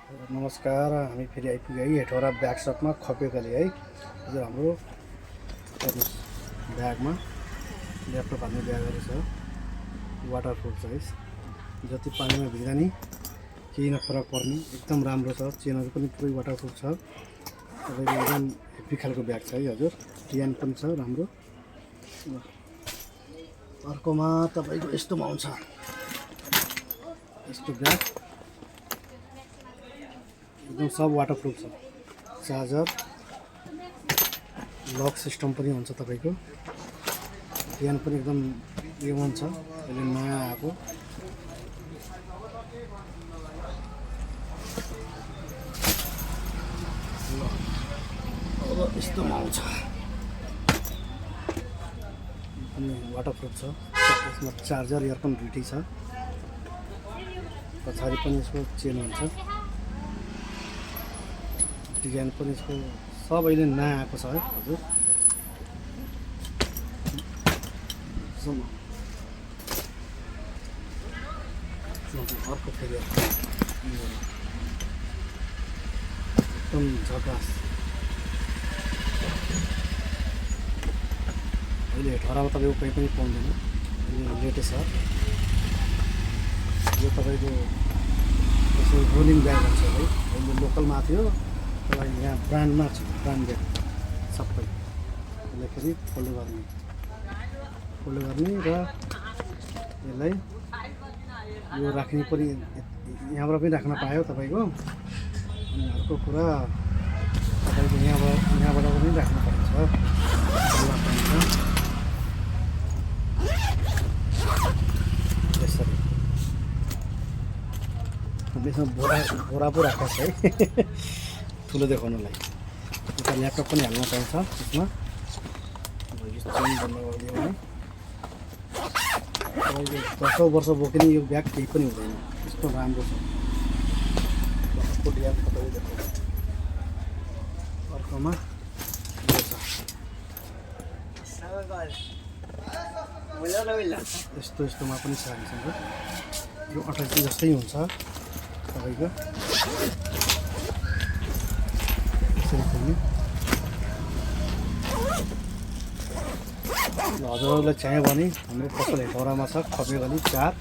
नमस्कार, हामी फेरि आइपुग्यो है हेटौँडा ब्याग सपमा खपेकोले है। हजुर हाम्रो हेर्नुहोस् ब्यागमा ल्यापटप हाल्ने ब्यागहरू छ, वाटरप्रुफ छ है। जति पानीमा भिज्दा नि केही नफरक पर्ने, एकदम राम्रो छ। चेनहरू पनि पुरै वाटरप्रुफ छ। तपाईँको एकदम हेभी खालको ब्याग छ है हजुर। डिजाइन पनि छ राम्रो। अर्कोमा तपाईँको यस्तोमा आउँछ, यस्तो ब्याग एकदम सब वाटरप्रुफ छ। चार्जर लक सिस्टम पनि हुन्छ तपाईँको। डिजाइन पनि एकदम A1 छ, अहिले नयाँ आएको। अब यस्तोमा आउँछ, अनि वाटरप्रुफ छ। यसमा चार्जर इयरफोन दुइटै छ। पछाडि पनि यसको चेन हुन्छ। डिजाइन पनि यसको सब अहिले नयाँ आएको छ है हजुर। अर्को फेरि एकदम झकास। अहिले हेटौँडामा तपाईँको कहीँ पनि पाउँदैन, अहिले लेटेस्ट छ यो। तपाईँको यसो रोलिङ ब्याग भन्छ है। अहिले लोकलमा थियो, तर यहाँ ब्रान्डमा छ, ब्रान्डेड सबै। यसलाई फेरि फोल्ड गर्ने र यसलाई यो राख्ने पनि, यहाँबाट पनि राख्न पायो तपाईँको। अनि अर्को कुरा तपाईँको यहाँबाट पनि राख्न पाइन्छ, यसरी। यसमा बोरा पो राखेको छ है ठुलो देखाउनलाई। यता ल्यापटप पनि हाल्न पाइन्छ यसमा। चेन बन्द गरिदियो भने तपाईँको 10औं वर्ष बोक्यो नि यो ब्याग केही पनि हुँदैन, यस्तो राम्रो छ। अर्को डिजाइन तपाईँले देखाउँछ। अर्कोमा यस्तोमा पनि छ हामीसँग। यो 28 जस्तै हुन्छ तपाईँको। यसरी खोल्ने। हजुरहरूलाई चाहियो भने हाम्रो पसल हेटौँडामा छ, खपेगली 4।